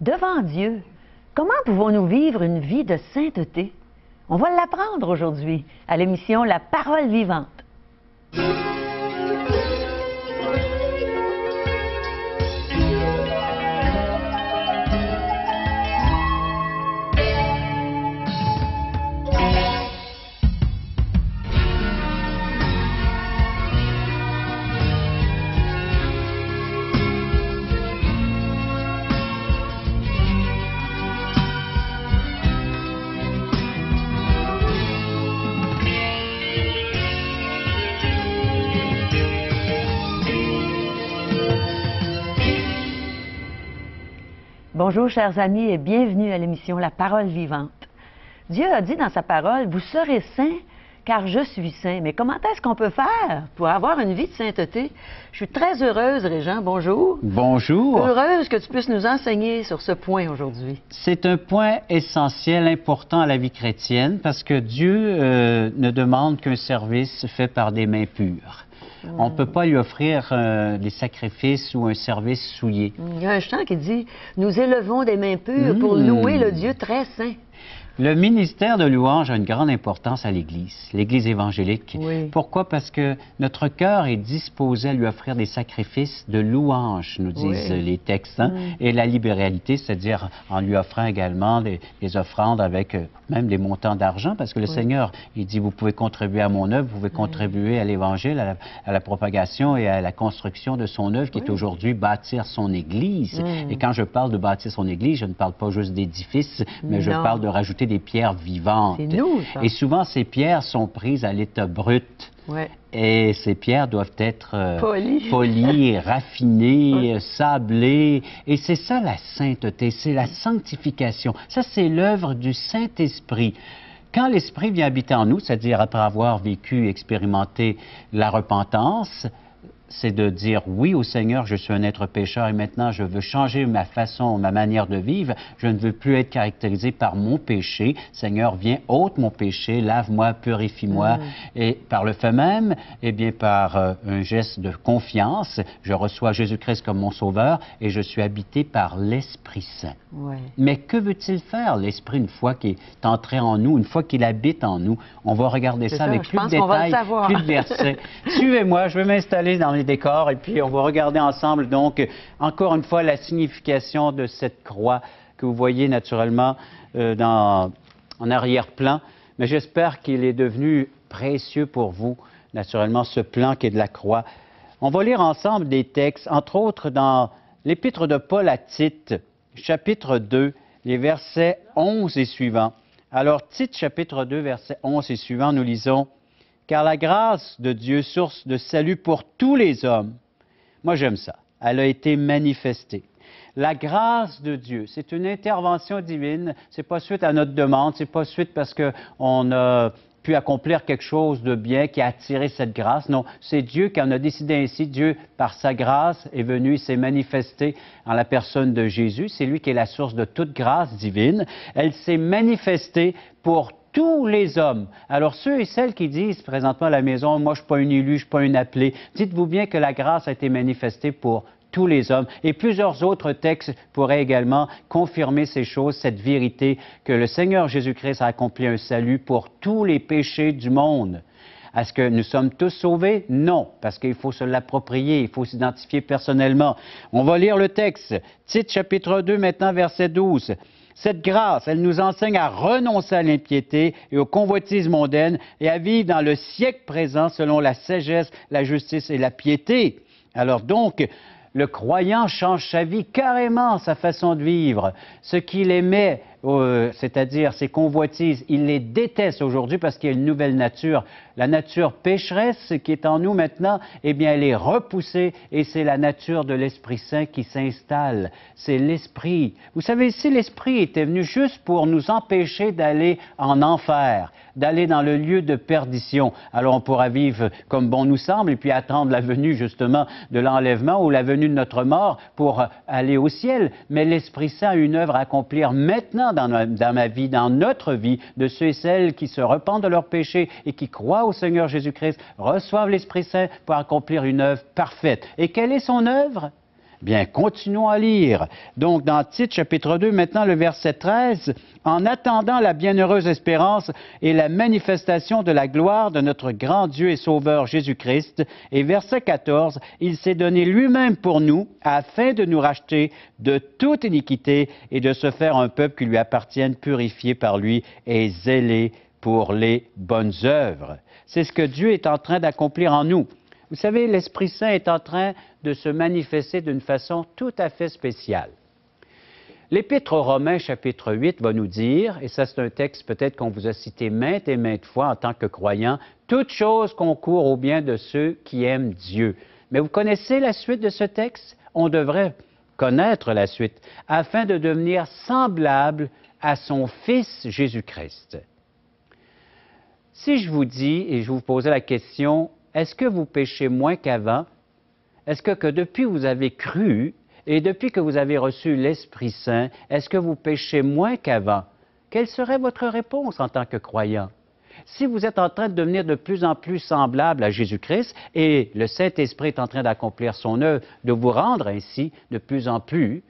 devant Dieu, comment pouvons-nous vivre une vie de sainteté? On va l'apprendre aujourd'hui à l'émission La Parole vivante. Bonjour chers amis et bienvenue à l'émission La Parole vivante. Dieu a dit dans sa parole, vous serez saints car je suis saint. Mais comment est-ce qu'on peut faire pour avoir une vie de sainteté? Je suis très heureuse, Régent, bonjour. Bonjour. Heureuse que tu puisses nous enseigner sur ce point aujourd'hui. C'est un point essentiel, important à la vie chrétienne parce que Dieu ne demande qu'un service fait par des mains pures. On ne peut pas lui offrir des sacrifices ou un service souillé. Il y a un chant qui dit « Nous élevons des mains pures pour louer le Dieu très saint ». Le ministère de louange a une grande importance à l'Église évangélique. Oui. Pourquoi? Parce que notre cœur est disposé à lui offrir des sacrifices de louange, nous disent les textes, hein? Et la libéralité, c'est-à-dire en lui offrant également des offrandes avec même des montants d'argent, parce que le Seigneur, il dit, vous pouvez contribuer à mon œuvre, vous pouvez contribuer à l'Évangile, à la propagation et à la construction de son œuvre, qui est aujourd'hui bâtir son Église. Et quand je parle de bâtir son Église, je ne parle pas juste d'édifice, mais je parle de rajouter des pierres vivantes. C'est nous, ça. Et souvent, ces pierres sont prises à l'état brut. Ouais. Et ces pierres doivent être polies, raffinées, sablées. Et c'est ça la sainteté, c'est la sanctification. Ça, c'est l'œuvre du Saint-Esprit. Quand l'Esprit vient habiter en nous, c'est-à-dire après avoir vécu, expérimenté la repentance, c'est de dire oui au Seigneur, je suis un être pécheur et maintenant je veux changer ma façon, ma manière de vivre. Je ne veux plus être caractérisé par mon péché. Seigneur, viens, ôte mon péché, lave-moi, purifie-moi. Et par le fait même, eh bien, par un geste de confiance, je reçois Jésus-Christ comme mon sauveur et je suis habité par l'Esprit Saint. Ouais. Mais que veut-il faire, l'Esprit, une fois qu'il est entré en nous, une fois qu'il habite en nous? On va regarder ça avec plus de détails, plus de versets. Suivez-moi, je vais m'installer dans les décors et puis on va regarder ensemble donc encore une fois la signification de cette croix que vous voyez naturellement en arrière-plan. Mais j'espère qu'il est devenu précieux pour vous, naturellement, ce plan qui est de la croix. On va lire ensemble des textes, entre autres dans l'Épître de Paul à Tite, chapitre 2, les versets 11 et suivants. Alors, Tite, chapitre 2, versets 11 et suivants, nous lisons « Car la grâce de Dieu, source de salut pour tous les hommes, moi j'aime ça, elle a été manifestée. » La grâce de Dieu, c'est une intervention divine, c'est pas suite à notre demande, c'est pas suite parce qu'on a pu accomplir quelque chose de bien qui a attiré cette grâce. Non, c'est Dieu qui en a décidé ainsi. Dieu, par sa grâce, est venu, il s'est manifesté en la personne de Jésus. C'est lui qui est la source de toute grâce divine. Elle s'est manifestée pour tous les hommes. Alors, ceux et celles qui disent présentement à la maison, moi, je ne suis pas un élu, je ne suis pas un appelé, dites-vous bien que la grâce a été manifestée pour tous les hommes. Et plusieurs autres textes pourraient également confirmer ces choses, cette vérité que le Seigneur Jésus-Christ a accompli un salut pour tous les péchés du monde. Est-ce que nous sommes tous sauvés? Non, parce qu'il faut se l'approprier, il faut s'identifier personnellement. On va lire le texte. Tite, chapitre 2, maintenant, verset 12. Cette grâce, elle nous enseigne à renoncer à l'impiété et aux convoitises mondaines et à vivre dans le siècle présent selon la sagesse, la justice et la piété. Alors donc, le croyant change sa vie carrément, sa façon de vivre. Ce qu'il aimait, c'est-à-dire ses convoitises, il les déteste aujourd'hui parce qu'il y a une nouvelle nature. La nature pécheresse qui est en nous maintenant, eh bien, elle est repoussée et c'est la nature de l'Esprit Saint qui s'installe. C'est l'Esprit. Vous savez, si l'Esprit était venu juste pour nous empêcher d'aller en enfer, d'aller dans le lieu de perdition, alors on pourra vivre comme bon nous semble et puis attendre la venue justement de l'enlèvement ou la venue de notre mort pour aller au ciel. Mais l'Esprit Saint a une œuvre à accomplir maintenant dans ma vie, dans notre vie, de ceux et celles qui se repentent de leurs péchés et qui croient au Seigneur Jésus-Christ, reçoivent l'Esprit Saint pour accomplir une œuvre parfaite. Et quelle est son œuvre? Bien, continuons à lire. Donc, dans Tite, chapitre 2, maintenant le verset 13, « En attendant la bienheureuse espérance et la manifestation de la gloire de notre grand Dieu et Sauveur Jésus-Christ. » Et verset 14, « Il s'est donné lui-même pour nous, afin de nous racheter de toute iniquité et de se faire un peuple qui lui appartienne, purifié par lui et zélé pour les bonnes œuvres. » C'est ce que Dieu est en train d'accomplir en nous. Vous savez, l'Esprit Saint est en train de se manifester d'une façon tout à fait spéciale. L'Épître aux Romains, chapitre 8, va nous dire, et ça c'est un texte peut-être qu'on vous a cité maintes et maintes fois en tant que croyant, « Toute chose concourt au bien de ceux qui aiment Dieu. » Mais vous connaissez la suite de ce texte? On devrait connaître la suite, afin de devenir semblable à son Fils Jésus-Christ. Si je vous dis, et je vous posais la question, est-ce que vous péchez moins qu'avant? Est-ce que depuis que vous avez cru et depuis que vous avez reçu l'Esprit Saint, est-ce que vous péchez moins qu'avant? Quelle serait votre réponse en tant que croyant? Si vous êtes en train de devenir de plus en plus semblable à Jésus-Christ et le Saint-Esprit est en train d'accomplir son œuvre, de vous rendre ainsi de plus en plus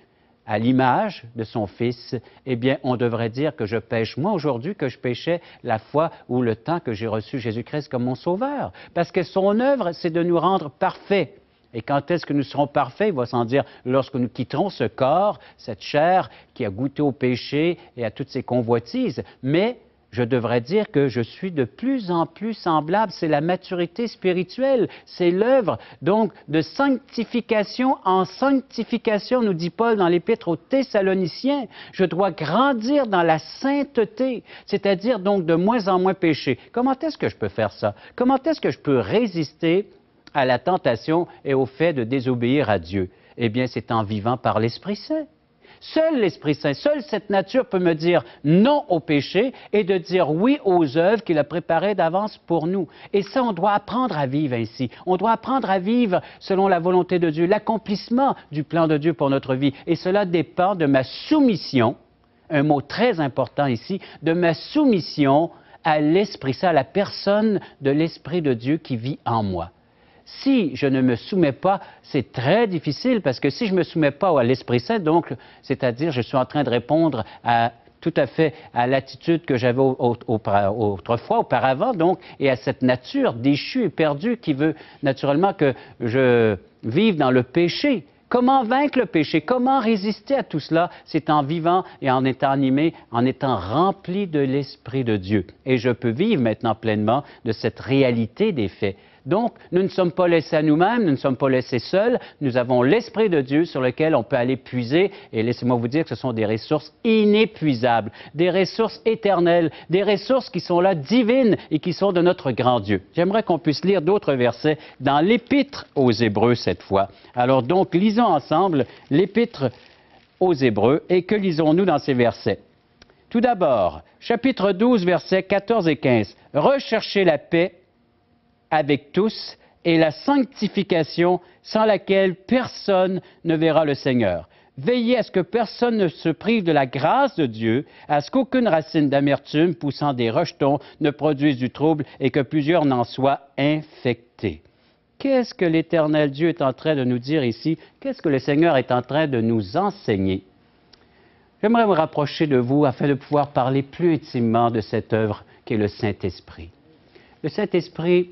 à l'image de son Fils, eh bien, on devrait dire que je pêche moins aujourd'hui que je péchais la fois ou le temps que j'ai reçu Jésus-Christ comme mon Sauveur. Parce que son œuvre, c'est de nous rendre parfaits. Et quand est-ce que nous serons parfaits? Il va s'en dire lorsque nous quitterons ce corps, cette chair qui a goûté au péché et à toutes ses convoitises. Mais je devrais dire que je suis de plus en plus semblable. C'est la maturité spirituelle, c'est l'œuvre, donc, de sanctification en sanctification, nous dit Paul dans l'Épître aux Thessaloniciens. Je dois grandir dans la sainteté, c'est-à-dire donc de moins en moins pécher. Comment est-ce que je peux faire ça? Comment est-ce que je peux résister à la tentation et au fait de désobéir à Dieu? Eh bien, c'est en vivant par l'Esprit Saint. Seul l'Esprit Saint, seule cette nature peut me dire non au péché et de dire oui aux œuvres qu'il a préparées d'avance pour nous. Et ça, on doit apprendre à vivre ainsi. On doit apprendre à vivre selon la volonté de Dieu, l'accomplissement du plan de Dieu pour notre vie. Et cela dépend de ma soumission, un mot très important ici, de ma soumission à l'Esprit Saint, à la personne de l'Esprit de Dieu qui vit en moi. Si je ne me soumets pas, c'est très difficile parce que si je ne me soumets pas à l'Esprit Saint, donc, c'est-à-dire je suis en train de répondre tout à fait à l'attitude que j'avais autrefois, auparavant, donc, et à cette nature déchue et perdue qui veut naturellement que je vive dans le péché. Comment vaincre le péché? Comment résister à tout cela? C'est en vivant et en étant animé, en étant rempli de l'Esprit de Dieu. Et je peux vivre maintenant pleinement de cette réalité des faits. Donc, nous ne sommes pas laissés à nous-mêmes, nous ne sommes pas laissés seuls, nous avons l'Esprit de Dieu sur lequel on peut aller puiser, et laissez-moi vous dire que ce sont des ressources inépuisables, des ressources éternelles, des ressources qui sont là divines et qui sont de notre grand Dieu. J'aimerais qu'on puisse lire d'autres versets dans l'Épître aux Hébreux cette fois. Alors donc, lisons ensemble l'Épître aux Hébreux, et que lisons-nous dans ces versets? Tout d'abord, chapitre 12, versets 14 et 15. « Recherchez la paix avec tous et la sanctification sans laquelle personne ne verra le Seigneur. Veillez à ce que personne ne se prive de la grâce de Dieu, à ce qu'aucune racine d'amertume poussant des rejetons ne produise du trouble et que plusieurs n'en soient infectés. » Qu'est-ce que l'Éternel Dieu est en train de nous dire ici? Qu'est-ce que le Seigneur est en train de nous enseigner? J'aimerais me rapprocher de vous afin de pouvoir parler plus intimement de cette œuvre qu'est le Saint-Esprit. Le Saint-Esprit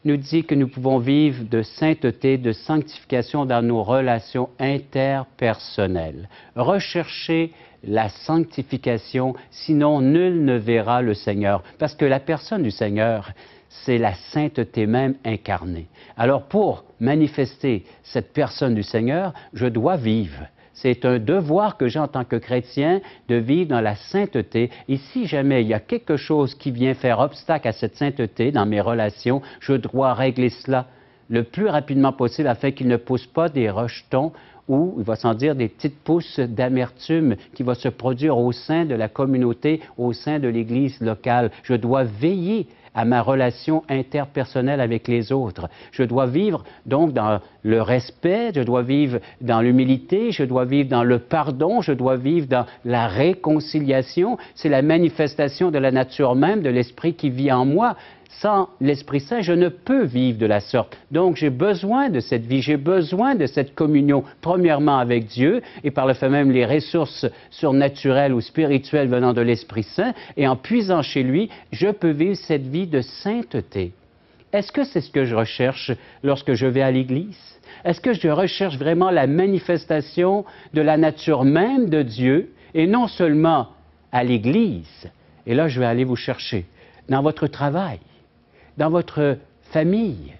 nous dit que nous pouvons vivre de sainteté, de sanctification dans nos relations interpersonnelles. Rechercher la sanctification, sinon nul ne verra le Seigneur. Parce que la personne du Seigneur, c'est la sainteté même incarnée. Alors pour manifester cette personne du Seigneur, je dois vivre. C'est un devoir que j'ai en tant que chrétien de vivre dans la sainteté. Et si jamais il y a quelque chose qui vient faire obstacle à cette sainteté dans mes relations, je dois régler cela le plus rapidement possible afin qu'il ne pousse pas des rejetons ou, il va s'en dire, des petites pousses d'amertume qui vont se produire au sein de la communauté, au sein de l'Église locale. Je dois veiller à ma relation interpersonnelle avec les autres. Je dois vivre donc dans le respect, je dois vivre dans l'humilité, je dois vivre dans le pardon, je dois vivre dans la réconciliation. C'est la manifestation de la nature même de l'Esprit qui vit en moi. sans l'Esprit Saint, je ne peux vivre de la sorte. Donc, j'ai besoin de cette vie, j'ai besoin de cette communion, premièrement avec Dieu, et par le fait même les ressources surnaturelles ou spirituelles venant de l'Esprit Saint, et en puisant chez lui, je peux vivre cette vie de sainteté. Est-ce que c'est ce que je recherche lorsque je vais à l'Église? Est-ce que je recherche vraiment la manifestation de la nature même de Dieu, et non seulement à l'Église? Et là, je vais aller vous chercher dans votre travail, dans votre famille,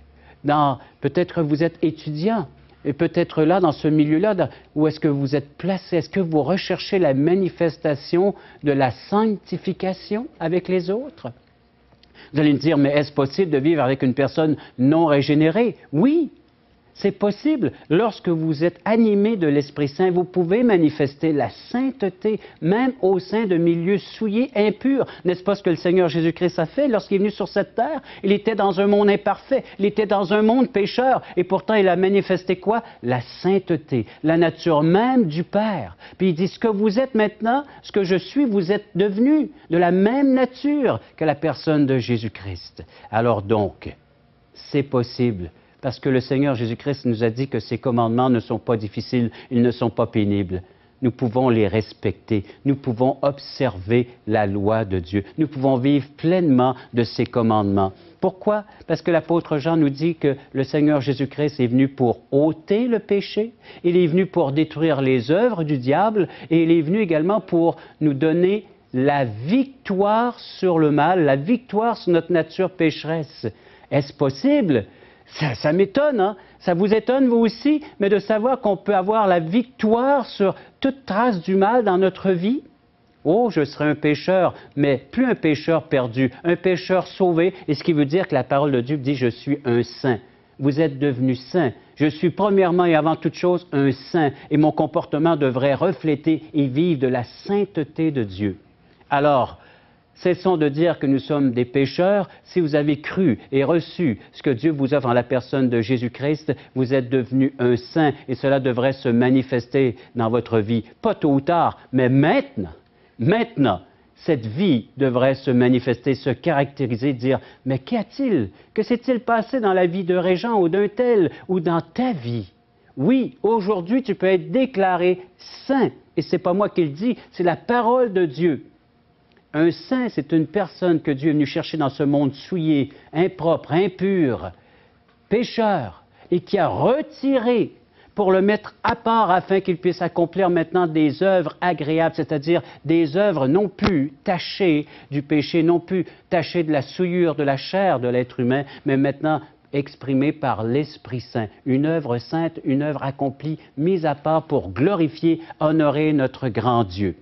peut-être vous êtes étudiant, et peut-être là, dans ce milieu-là, où est-ce que vous êtes placé? Est-ce que vous recherchez la manifestation de la sanctification avec les autres? Vous allez me dire, mais est-ce possible de vivre avec une personne non régénérée? Oui! C'est possible. Lorsque vous êtes animé de l'Esprit Saint, vous pouvez manifester la sainteté, même au sein de milieux souillés, impurs. N'est-ce pas ce que le Seigneur Jésus-Christ a fait lorsqu'il est venu sur cette terre? Il était dans un monde imparfait, il était dans un monde pécheur, et pourtant il a manifesté quoi? La sainteté, la nature même du Père. Puis il dit, ce que vous êtes maintenant, ce que je suis, vous êtes devenus de la même nature que la personne de Jésus-Christ. Alors donc, c'est possible. Parce que le Seigneur Jésus-Christ nous a dit que ses commandements ne sont pas difficiles, ils ne sont pas pénibles. Nous pouvons les respecter, nous pouvons observer la loi de Dieu, nous pouvons vivre pleinement de ses commandements. Pourquoi? Parce que l'apôtre Jean nous dit que le Seigneur Jésus-Christ est venu pour ôter le péché, il est venu pour détruire les œuvres du diable, et il est venu également pour nous donner la victoire sur le mal, la victoire sur notre nature pécheresse. Est-ce possible? Ça m'étonne, hein? Ça vous étonne vous aussi, mais de savoir qu'on peut avoir la victoire sur toute trace du mal dans notre vie? Oh, je serai un pécheur, mais plus un pécheur perdu, un pécheur sauvé, et ce qui veut dire que la parole de Dieu dit « je suis un saint ». Vous êtes devenu saint. Je suis premièrement et avant toute chose un saint, et mon comportement devrait refléter et vivre de la sainteté de Dieu. Alors, cessons de dire que nous sommes des pécheurs. Si vous avez cru et reçu ce que Dieu vous offre en la personne de Jésus-Christ, vous êtes devenu un saint et cela devrait se manifester dans votre vie. Pas tôt ou tard, mais maintenant, cette vie devrait se manifester, se caractériser, dire « Mais qu'y a-t-il? Que s'est-il passé dans la vie de Régent ou d'un tel ou dans ta vie? » Oui, aujourd'hui, tu peux être déclaré saint. Et ce n'est pas moi qui le dis, c'est la parole de Dieu. Un saint, c'est une personne que Dieu est venu chercher dans ce monde souillé, impropre, impur, pécheur, et qui a retiré pour le mettre à part afin qu'il puisse accomplir maintenant des œuvres agréables, c'est-à-dire des œuvres non plus tachées du péché, non plus tachées de la souillure de la chair de l'être humain, mais maintenant exprimée par l'Esprit Saint. Une œuvre sainte, une œuvre accomplie, mise à part pour glorifier, honorer notre grand Dieu.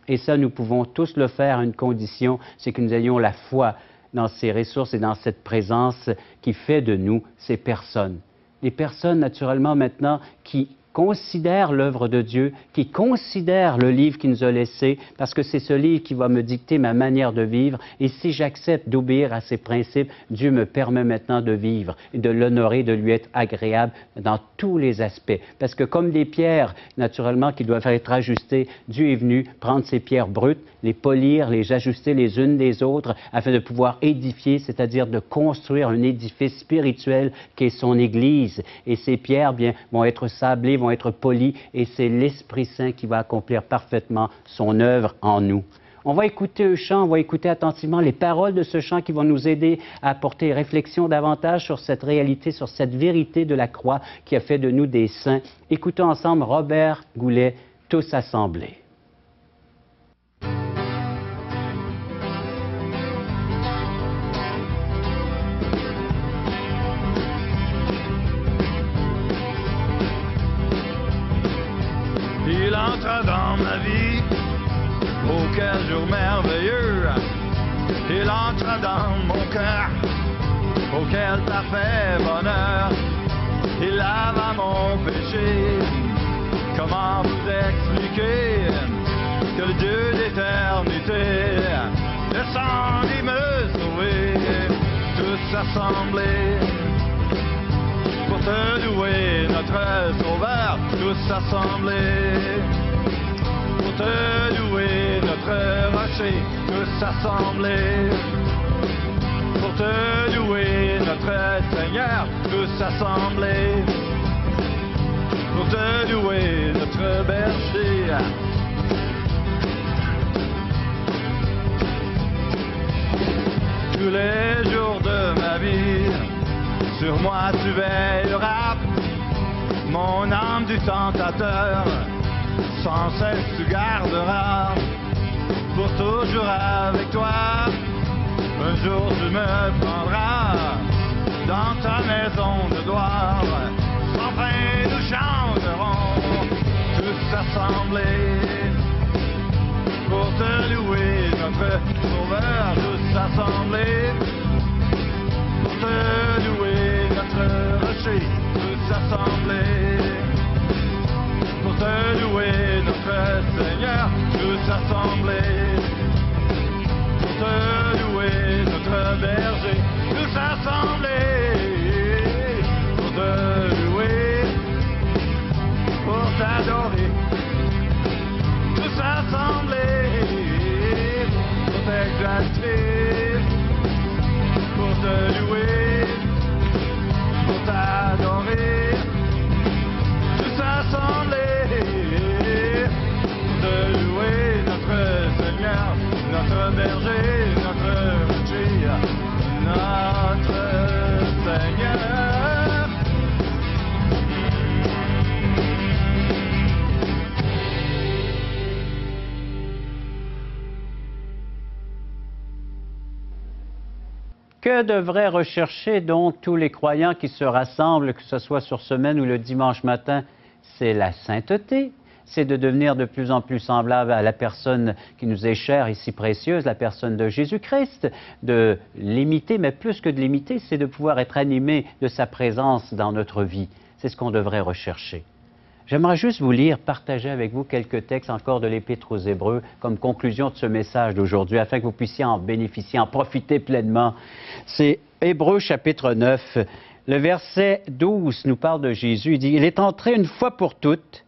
Et ça, nous pouvons tous le faire à une condition, c'est que nous ayons la foi dans ces ressources et dans cette présence qui fait de nous ces personnes. Les personnes, naturellement, maintenant, qui considèrent l'œuvre de Dieu, qui considèrent le livre qu'il nous a laissé, parce que c'est ce livre qui va me dicter ma manière de vivre. Et si j'accepte d'obéir à ses principes, Dieu me permet maintenant de vivre et de l'honorer, de lui être agréable dans tous les aspects. Parce que comme des pierres, naturellement, qui doivent être ajustées, Dieu est venu prendre ces pierres brutes, les polir, les ajuster les unes des autres, afin de pouvoir édifier, c'est-à-dire de construire un édifice spirituel qui est son Église. Et ces pierres, bien, vont être sablées, vont être polies, et c'est l'Esprit Saint qui va accomplir parfaitement son œuvre en nous. On va écouter un chant, on va écouter attentivement les paroles de ce chant qui vont nous aider à apporter réflexion davantage sur cette réalité, sur cette vérité de la croix qui a fait de nous des saints. Écoutons ensemble Robert Goulet, Tous assemblés. Il entre dans ma vie, oh quel jour merveilleux. Il entre dans mon cœur, oh quel parfait bonheur. Il lave à mon péché. Comment vous expliquer que le Dieu d'éternité descend et me sauver, tous assemblés pour te louer, notre Sauveur, tous assemblés pour te louer, notre rocher, tous assemblés pour te Seigneur, tous assemblés pour te louer, notre berger. Tous les jours de ma vie, sur moi tu veilleras, mon âme du tentateur, sans cesse tu garderas, pour toujours avec toi. Un jour tu me prendras dans ta maison de gloire. Sans fin nous chanterons tous assemblés pour te louer, notre Sauveur. Tous assemblés pour te louer, notre rocher. Tous assemblés pour te louer, notre Seigneur. Tous assemblés pour te louer, notre berger. Tous assemblés pour te louer, pour t'adorer. Tous assemblés pour t'exalter, pour te louer, pour t'adorer. Tous assemblés pour te louer, notre Seigneur, notre berger, notre rocher, notre Seigneur. Que devraient rechercher donc tous les croyants qui se rassemblent, que ce soit sur semaine ou le dimanche matin? C'est la sainteté. C'est de devenir de plus en plus semblable à la personne qui nous est chère et si précieuse, la personne de Jésus-Christ, de l'imiter, mais plus que de l'imiter, c'est de pouvoir être animé de sa présence dans notre vie. C'est ce qu'on devrait rechercher. J'aimerais juste vous lire, partager avec vous quelques textes encore de l'Épître aux Hébreux comme conclusion de ce message d'aujourd'hui, afin que vous puissiez en bénéficier, en profiter pleinement. C'est Hébreux chapitre 9, le verset 12 nous parle de Jésus. Il dit « Il est entré une fois pour toutes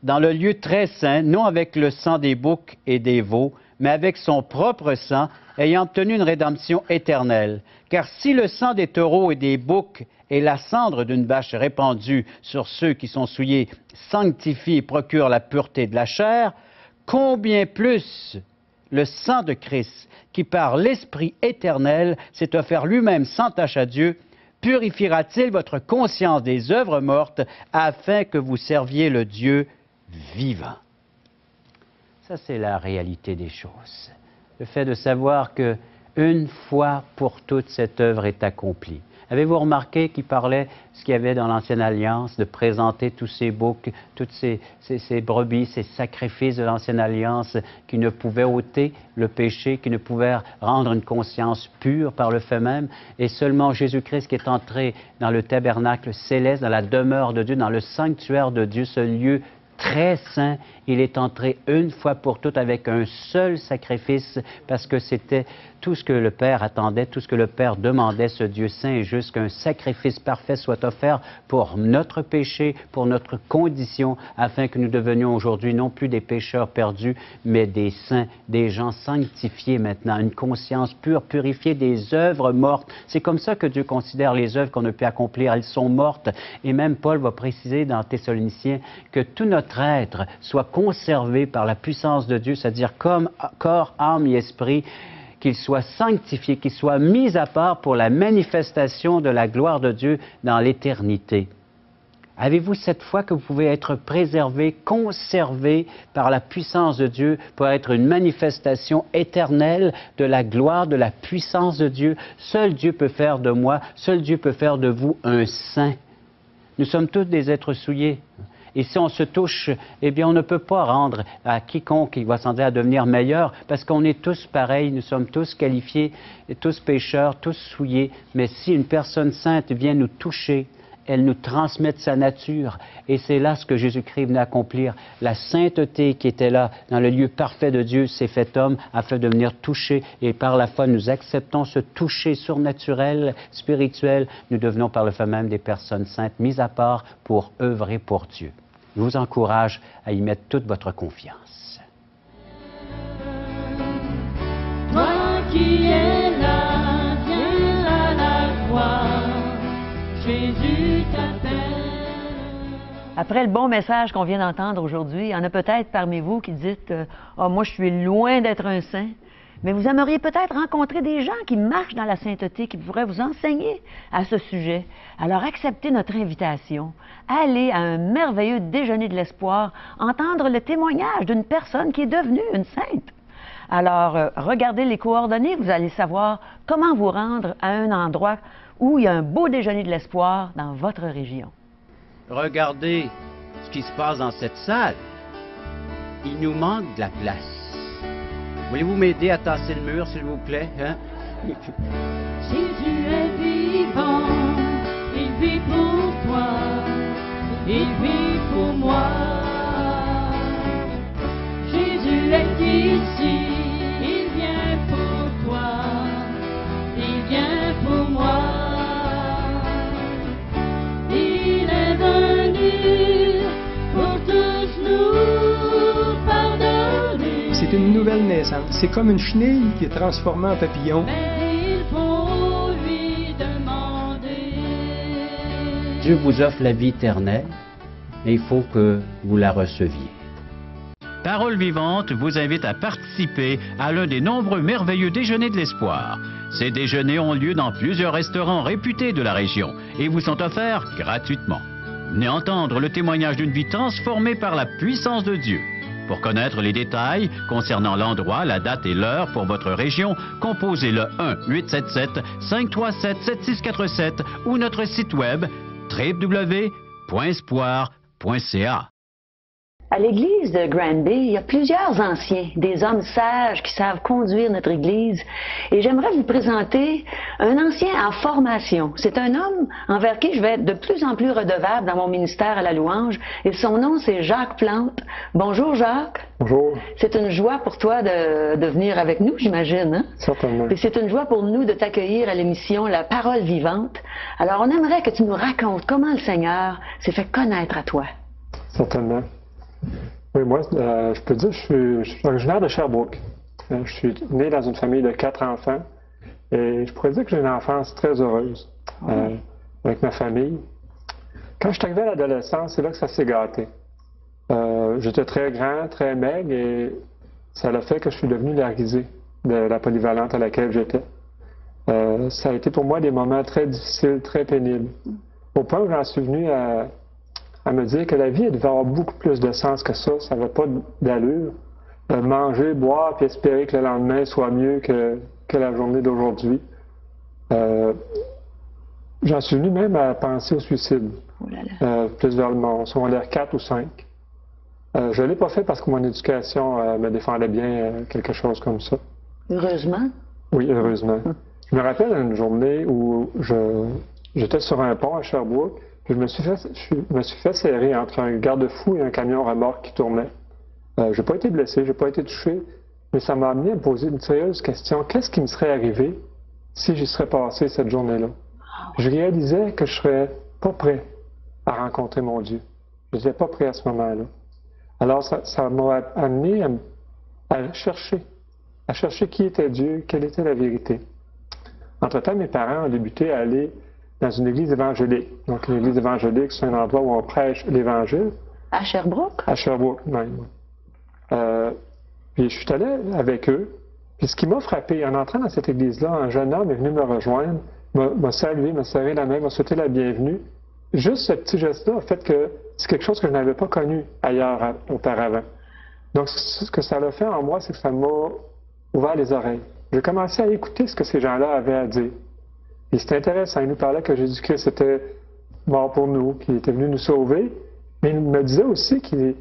dans le lieu très saint, non avec le sang des boucs et des veaux, mais avec son propre sang, ayant obtenu une rédemption éternelle. Car si le sang des taureaux et des boucs et la cendre d'une bâche répandue sur ceux qui sont souillés sanctifie et procure la pureté de la chair, combien plus le sang de Christ, qui par l'Esprit éternel s'est offert lui-même sans tache à Dieu, purifiera-t-il votre conscience des œuvres mortes, afin que vous serviez le Dieu vivant. » Ça, c'est la réalité des choses. Le fait de savoir que une fois pour toutes, cette œuvre est accomplie. Avez-vous remarqué qu'il parlait ce qu'il y avait dans l'Ancienne Alliance, de présenter tous ces boucs, toutes ces brebis, ces sacrifices de l'Ancienne Alliance qui ne pouvaient ôter le péché, qui ne pouvaient rendre une conscience pure par le fait même, et seulement Jésus-Christ qui est entré dans le tabernacle céleste, dans la demeure de Dieu, dans le sanctuaire de Dieu, ce lieu très saint, il est entré une fois pour toutes avec un seul sacrifice, parce que c'était tout ce que le Père attendait, tout ce que le Père demandait, ce Dieu saint et juste, qu'un sacrifice parfait soit offert pour notre péché, pour notre condition, afin que nous devenions aujourd'hui non plus des pécheurs perdus, mais des saints, des gens sanctifiés maintenant, une conscience pure, purifiée des œuvres mortes. C'est comme ça que Dieu considère les œuvres qu'on a pu accomplir, elles sont mortes. Et même Paul va préciser dans Thessaloniciens que tout notre être soit conservé par la puissance de Dieu, c'est-à-dire comme corps, âme et esprit, qu'il soit sanctifié, qu'il soit mis à part pour la manifestation de la gloire de Dieu dans l'éternité. Avez-vous cette foi que vous pouvez être préservé, conservé par la puissance de Dieu pour être une manifestation éternelle de la gloire, de la puissance de Dieu? Seul Dieu peut faire de moi, seul Dieu peut faire de vous un saint. Nous sommes tous des êtres souillés. Et si on se touche, eh bien, on ne peut pas rendre à quiconque qui va s'en dire à devenir meilleur, parce qu'on est tous pareils, nous sommes tous qualifiés, tous pécheurs, tous souillés. Mais si une personne sainte vient nous toucher, elle nous transmet sa nature. Et c'est là ce que Jésus-Christ venait accomplir. La sainteté qui était là, dans le lieu parfait de Dieu, s'est fait homme afin de venir toucher. Et par la foi, nous acceptons ce toucher surnaturel, spirituel. Nous devenons par le fait même des personnes saintes, mises à part pour œuvrer pour Dieu. Je vous encourage à y mettre toute votre confiance. Toi qui es là, viens à la croix. Jésus t'appelle. Après le bon message qu'on vient d'entendre aujourd'hui, il y en a peut-être parmi vous qui dites « Ah, moi, je suis loin d'être un saint ». Mais vous aimeriez peut-être rencontrer des gens qui marchent dans la sainteté, qui pourraient vous enseigner à ce sujet. Alors, acceptez notre invitation. Allez à un merveilleux déjeuner de l'espoir, entendre le témoignage d'une personne qui est devenue une sainte. Alors, regardez les coordonnées, vous allez savoir comment vous rendre à un endroit où il y a un beau déjeuner de l'espoir dans votre région. Regardez ce qui se passe dans cette salle. Il nous manque de la place. Voulez-vous m'aider à tasser le mur, s'il vous plaît? Hein? Jésus est vivant, il vit pour toi, il vit pour moi. Jésus est ici, il vient pour toi, il vient pour moi. Il est venu pour tous nous pardonner. C'est une nouvelle naissance. C'est comme une chenille qui est transformée en papillon. Mais il faut lui demander. Dieu vous offre la vie éternelle, mais il faut que vous la receviez. Parole Vivante vous invite à participer à l'un des nombreux merveilleux déjeuners de l'espoir. Ces déjeuners ont lieu dans plusieurs restaurants réputés de la région et vous sont offerts gratuitement. Venez entendre le témoignage d'une vie transformée par la puissance de Dieu. Pour connaître les détails concernant l'endroit, la date et l'heure pour votre région, composez le 1-877-537-7647 ou notre site web www.espoir.ca. À l'église de Granby, il y a plusieurs anciens, des hommes sages qui savent conduire notre église. Et j'aimerais vous présenter un ancien en formation. C'est un homme envers qui je vais être de plus en plus redevable dans mon ministère à la louange. Et son nom, c'est Jacques Plante. Bonjour, Jacques. Bonjour. C'est une joie pour toi de venir avec nous, j'imagine. Hein? Certainement. Et c'est une joie pour nous de t'accueillir à l'émission La Parole Vivante. Alors, on aimerait que tu nous racontes comment le Seigneur s'est fait connaître à toi. Certainement. Oui, moi, je peux dire que je suis originaire de Sherbrooke. Je suis né dans une famille de 4 enfants et je pourrais dire que j'ai une enfance très heureuse avec ma famille. Quand je suis arrivé à l'adolescence, c'est là que ça s'est gâté. J'étais très grand, très maigre et ça a fait que je suis devenu larguisé de la polyvalente à laquelle j'étais. Ça a été pour moi des moments très difficiles, très pénibles. Au point où j'en suis venu à me dire que la vie elle devait avoir beaucoup plus de sens que ça n'avait pas d'allure. Manger, boire, puis espérer que le lendemain soit mieux que la journée d'aujourd'hui. J'en suis venu même à penser au suicide, plus vers mon secondaire 4 ou 5. Je ne l'ai pas fait parce que mon éducation me défendait bien quelque chose comme ça. Heureusement? Oui, heureusement. Je me rappelle une journée où j'étais sur un pont à Sherbrooke. Je me suis fait serrer entre un garde-fou et un camion remorque qui tournait. Je n'ai pas été blessé, je n'ai pas été touché, mais ça m'a amené à me poser une sérieuse question. Qu'est-ce qui me serait arrivé si j'y serais passé cette journée-là? Je réalisais que je ne serais pas prêt à rencontrer mon Dieu. Je n'étais pas prêt à ce moment-là. Alors ça m'a amené à chercher qui était Dieu, quelle était la vérité. Entre-temps, mes parents ont débuté à aller dans une église évangélique. Donc, une église évangélique, c'est un endroit où on prêche l'Évangile. À Sherbrooke? À Sherbrooke, même. Puis je suis allé avec eux. Puis ce qui m'a frappé, en entrant dans cette église-là, un jeune homme est venu me rejoindre, m'a salué, m'a serré la main, m'a souhaité la bienvenue. Juste ce petit geste-là a fait que c'est quelque chose que je n'avais pas connu ailleurs auparavant. Donc, ce que ça a fait en moi, c'est que ça m'a ouvert les oreilles. J'ai commencé à écouter ce que ces gens-là avaient à dire. Et c'était intéressant, il nous parlait que Jésus-Christ était mort pour nous, qu'il était venu nous sauver, mais il me disait aussi qu'ils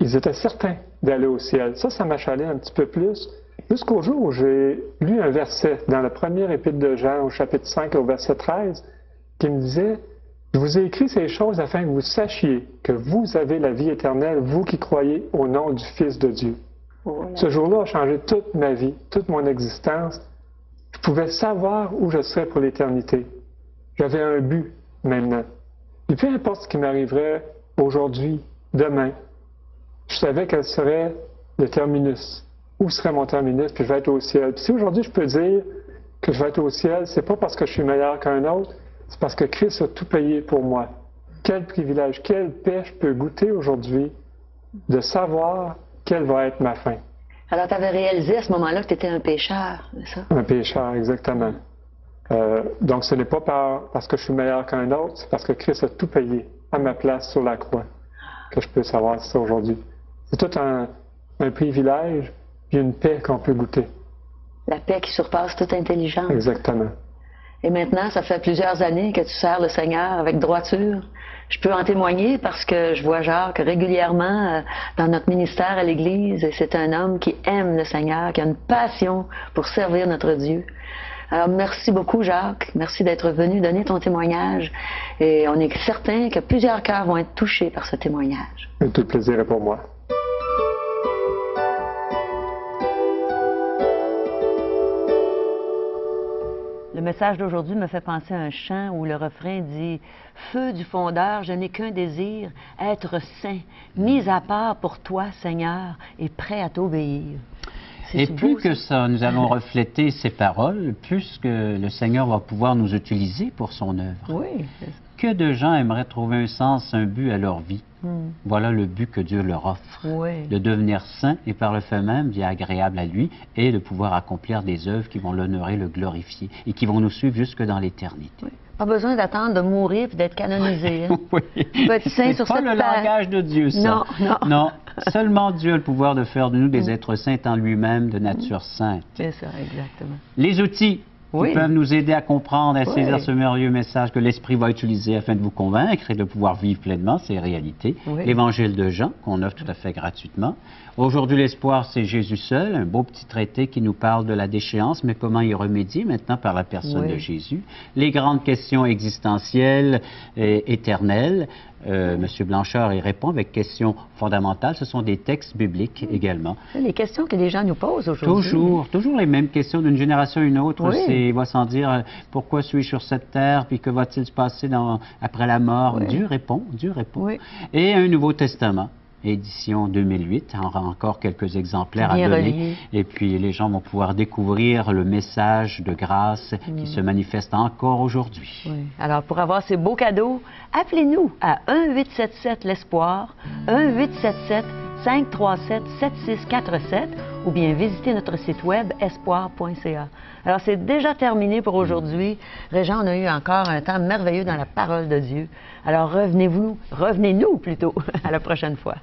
étaient certains d'aller au ciel. Ça m'achalait un petit peu plus, jusqu'au jour où j'ai lu un verset dans le premier épître de Jean, au chapitre 5, au verset 13, qui me disait « Je vous ai écrit ces choses afin que vous sachiez que vous avez la vie éternelle, vous qui croyez au nom du Fils de Dieu. » Ce jour-là a changé toute ma vie, toute mon existence. Je pouvais savoir où je serais pour l'éternité. J'avais un but maintenant. Et peu importe ce qui m'arriverait aujourd'hui, demain, je savais quel serait le terminus. Où serait mon terminus, puis je vais être au ciel. Puis si aujourd'hui je peux dire que je vais être au ciel, c'est pas parce que je suis meilleur qu'un autre, c'est parce que Christ a tout payé pour moi. Quel privilège, quelle paix je peux goûter aujourd'hui de savoir quelle va être ma fin. Alors, tu avais réalisé à ce moment-là que tu étais un pécheur, c'est ça? Un pécheur, exactement. Donc, ce n'est pas parce que je suis meilleur qu'un autre, c'est parce que Christ a tout payé à ma place sur la croix que je peux savoir ça aujourd'hui. C'est tout un privilège et une paix qu'on peut goûter. La paix qui surpasse toute intelligence. Exactement. Et maintenant, ça fait plusieurs années que tu sers le Seigneur avec droiture. Je peux en témoigner parce que je vois Jacques régulièrement dans notre ministère à l'Église. Et c'est un homme qui aime le Seigneur, qui a une passion pour servir notre Dieu. Alors, merci beaucoup, Jacques. Merci d'être venu donner ton témoignage. Et on est certain que plusieurs cœurs vont être touchés par ce témoignage. Tout le plaisir est pour moi. Le message d'aujourd'hui me fait penser à un chant où le refrain dit « Feu du fondeur, je n'ai qu'un désir, être saint, mis à part pour toi, Seigneur, et prêt à t'obéir. » Et plus que ça, nous allons refléter ces paroles, plus que le Seigneur va pouvoir nous utiliser pour son œuvre. Oui. Que de gens aimeraient trouver un sens, un but à leur vie. Voilà le but que Dieu leur offre. Oui. De devenir saint et par le fait même bien agréable à lui et de pouvoir accomplir des œuvres qui vont l'honorer, le glorifier et qui vont nous suivre jusque dans l'éternité. Oui. Pas besoin d'attendre de mourir et d'être canonisé. Hein? Oui. Tu peux être saint sur cette terre. C'est pas le langage de Dieu, ça. Non, non. Non. Seulement Dieu a le pouvoir de faire de nous des êtres saints en lui-même, de nature sainte. C'est ça, exactement. Les outils qui peuvent nous aider à comprendre, à saisir ce merveilleux message que l'Esprit va utiliser afin de vous convaincre et de pouvoir vivre pleinement ces réalités. L'Évangile de Jean, qu'on offre tout à fait gratuitement. Aujourd'hui, l'espoir, c'est Jésus seul, un beau petit traité qui nous parle de la déchéance, mais comment y remédier maintenant par la personne de Jésus. Les grandes questions existentielles et éternelles. M. Blanchard y répond avec questions fondamentales. Ce sont des textes bibliques également. Les questions que les gens nous posent aujourd'hui. Toujours les mêmes questions d'une génération à une autre. Il va sans dire pourquoi suis-je sur cette terre, puis que va-t-il se passer après la mort. Dieu répond. Et un Nouveau Testament. Édition 2008, on aura encore quelques exemplaires à donner. Et puis les gens vont pouvoir découvrir le message de grâce qui se manifeste encore aujourd'hui. Alors pour avoir ces beaux cadeaux, appelez-nous à 1-877-l'Espoir, 1-877-537-7647 ou bien visitez notre site web espoir.ca. Alors c'est déjà terminé pour aujourd'hui. Régent, on a eu encore un temps merveilleux dans la parole de Dieu. Alors revenez-nous plutôt à la prochaine fois.